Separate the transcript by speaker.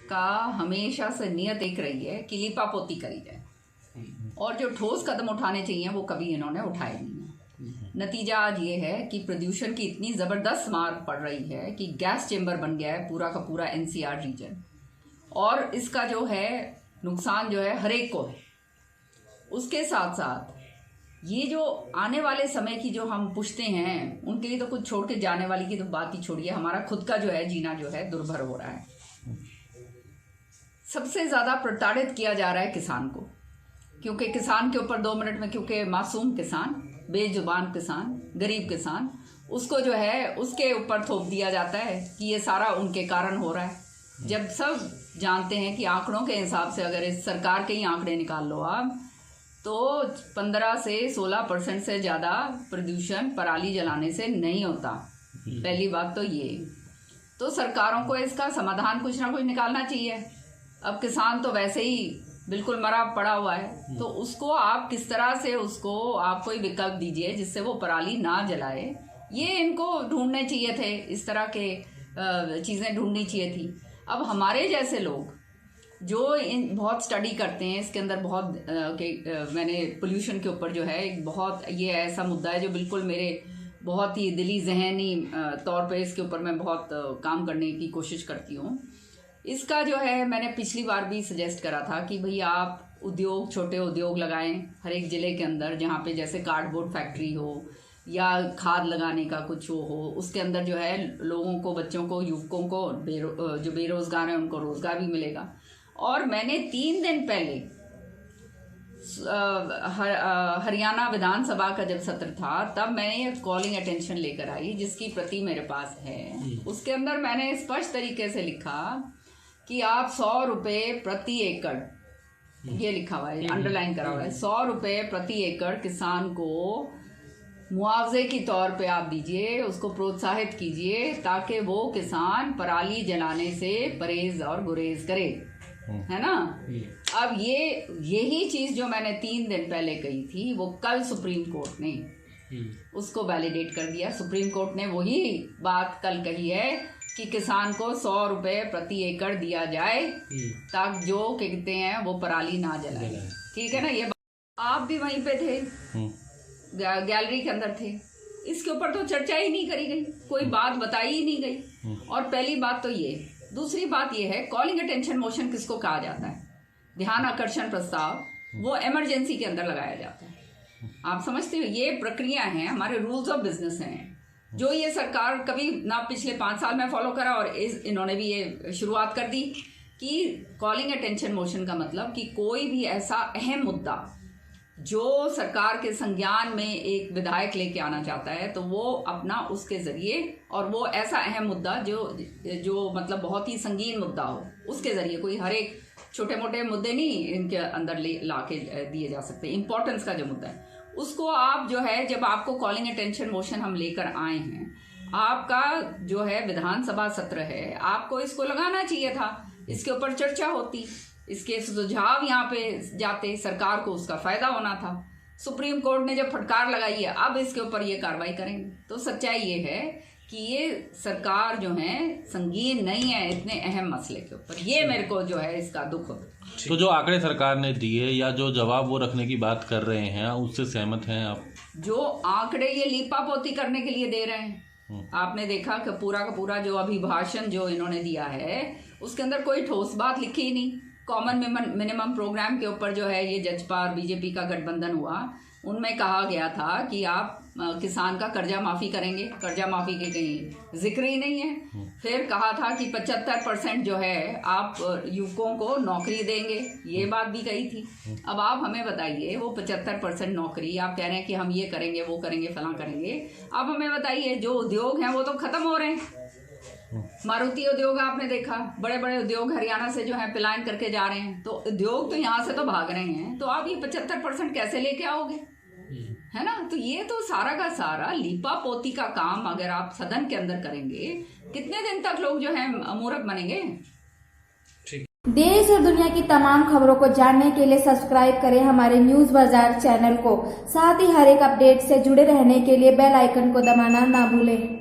Speaker 1: का हमेशा से नियत एक रही है कि लीपापोती करी जाए और जो ठोस कदम उठाने चाहिए वो कभी इन्होंने उठाए नहीं है। नतीजा आज ये है कि प्रदूषण की इतनी जबरदस्त मार पड़ रही है कि गैस चेंबर बन गया है पूरा का पूरा एनसीआर रीजन, और इसका जो है नुकसान जो है हर एक को है। उसके साथ साथ ये जो आने वाले समय की जो हम पूछते हैं उनके लिए तो कुछ छोड़ के जाने वाली की तो बात ही छोड़िए, हमारा खुद का जो है जीना जो है दुर्भर हो रहा है। सबसे ज्यादा प्रताड़ित किया जा रहा है किसान को, क्योंकि किसान के ऊपर 2 मिनट में, क्योंकि मासूम किसान, बेजुबान किसान, गरीब किसान, उसको जो है उसके ऊपर थोप दिया जाता है कि ये सारा उनके कारण हो रहा है। जब सब जानते हैं कि आंकड़ों के हिसाब से अगर इस सरकार के ही आंकड़े निकाल लो आप, तो 15 से 16% से ज़्यादा प्रदूषण पराली जलाने से नहीं होता। पहली बात तो ये, तो सरकारों को इसका समाधान कुछ ना कुछ निकालना चाहिए। अब किसान तो वैसे ही बिल्कुल मरा पड़ा हुआ है, तो उसको आप किस तरह से उसको आप कोई विकल्प दीजिए जिससे वो पराली ना जलाए। ये इनको ढूंढने चाहिए थे, इस तरह के चीज़ें ढूंढनी चाहिए थी। अब हमारे जैसे लोग जो इन बहुत स्टडी करते हैं इसके अंदर बहुत मैंने पोल्यूशन के ऊपर जो है एक बहुत ये ऐसा मुद्दा है जो बिल्कुल मेरे बहुत ही दिली जहनी तौर पे इसके ऊपर मैं बहुत काम करने की कोशिश करती हूँ। इसका जो है मैंने पिछली बार भी सजेस्ट करा था कि भाई आप उद्योग, छोटे उद्योग लगाएं हर एक ज़िले के अंदर, जहाँ पे जैसे कार्डबोर्ड फैक्ट्री हो या खाद लगाने का कुछ वो हो, उसके अंदर जो है लोगों को, बच्चों को, युवकों को, जो बेरोजगार हैं उनको रोजगार भी मिलेगा। और मैंने 3 दिन पहले हरियाणा विधानसभा का जब सत्र था तब मैंने एक कॉलिंग अटेंशन लेकर आई जिसकी प्रति मेरे पास है। उसके अंदर मैंने स्पष्ट तरीके से लिखा कि आप 100 रुपये प्रति एकड़, ये लिखा हुआ है, अंडरलाइन करा हुआ है, 100 रुपये प्रति एकड़ किसान को मुआवजे की तौर पे आप दीजिए, उसको प्रोत्साहित कीजिए ताकि वो किसान पराली जलाने से परहेज और गुरेज करे, है ना। अब यही चीज जो मैंने 3 दिन पहले कही थी वो कल सुप्रीम कोर्ट ने उसको वैलिडेट कर दिया। सुप्रीम कोर्ट ने वही बात कल कही है कि किसान को 100 रुपये प्रति एकड़ दिया जाए ताकि जो कहते हैं वो पराली ना जलाए। ठीक है ना। ये आप भी वहीं पे थे, गैलरी के अंदर थे, इसके ऊपर तो चर्चा ही नहीं करी गई, कोई बात बताई ही नहीं गई। और पहली बात तो ये, दूसरी बात ये है कॉलिंग अटेंशन मोशन किसको कहा जाता है? ध्यान आकर्षण प्रस्ताव, वो इमरजेंसी के अंदर लगाया जाता है। आप समझते हो ये प्रक्रिया है, हमारे रूल्स ऑफ बिजनेस हैं जो ये सरकार कभी ना पिछले 5 साल में फॉलो करा और इन्होंने भी ये शुरुआत कर दी कि कॉलिंग अटेंशन मोशन का मतलब कि कोई भी ऐसा अहम मुद्दा जो सरकार के संज्ञान में एक विधायक लेके आना चाहता है तो वो अपना उसके जरिए, और वो ऐसा अहम मुद्दा जो मतलब बहुत ही संगीन मुद्दा हो, उसके जरिए, कोई हर एक छोटे मोटे मुद्दे नहीं इनके अंदर ला के दिए जा सकते। इंपॉर्टेंस का जो मुद्दा है उसको आप जो है, जब आपको कॉलिंग अटेंशन मोशन हम लेकर आए हैं, आपका जो है विधानसभा सत्र है, आपको इसको लगाना चाहिए था, इसके ऊपर चर्चा होती, इसके सुझाव यहाँ पे जाते, सरकार को उसका फायदा होना था। सुप्रीम कोर्ट ने जब फटकार लगाई है अब इसके ऊपर ये कार्रवाई करेंगे, तो सच्चाई ये है कि ये सरकार जो है संगीन नहीं है इतने अहम मसले के ऊपर। ये मेरे को जो है इसका दुख होता है।
Speaker 2: तो जो आंकड़े सरकार ने दिए या जो जवाब वो रखने की बात कर रहे हैं उससे सहमत हैं आप? जो
Speaker 1: आंकड़े ये लीपापोती करने के लिए दे रहे हैं। आपने देखा कि पूरा का पूरा जो अभिभाषण जो इन्होंने दिया है उसके अंदर कोई ठोस बात लिखी ही नहीं। कॉमन मिनिमम प्रोग्राम के ऊपर जो है ये जजपा और बीजेपी का गठबंधन हुआ, उनमें कहा गया था कि आप किसान का कर्जा माफी करेंगे, कर्जा माफी के कहीं जिक्र ही नहीं है। फिर कहा था कि 75% जो है आप युवकों को नौकरी देंगे, ये बात भी कही थी। अब आप हमें बताइए वो 75% नौकरी आप कह रहे हैं कि हम ये करेंगे, वो करेंगे, फलां करेंगे, आप हमें बताइए जो उद्योग हैं वो तो खत्म हो रहे हैं। मारुति उद्योग आपने देखा, बड़े बड़े उद्योग हरियाणा से जो है पलायन करके जा रहे हैं, तो उद्योग तो यहाँ से तो भाग रहे हैं, तो आप ये 75% कैसे लेके आओगे, है ना। तो ये तो सारा का सारा लीपापोती का काम अगर आप सदन के अंदर करेंगे, कितने दिन तक लोग जो है मूर्ख बनेंगे।
Speaker 3: देश और दुनिया की तमाम खबरों को जानने के लिए सब्सक्राइब करें हमारे न्यूज बाजार चैनल को। साथ ही हर एक अपडेट से जुड़े रहने के लिए बेल आइकन को दबाना ना भूलें।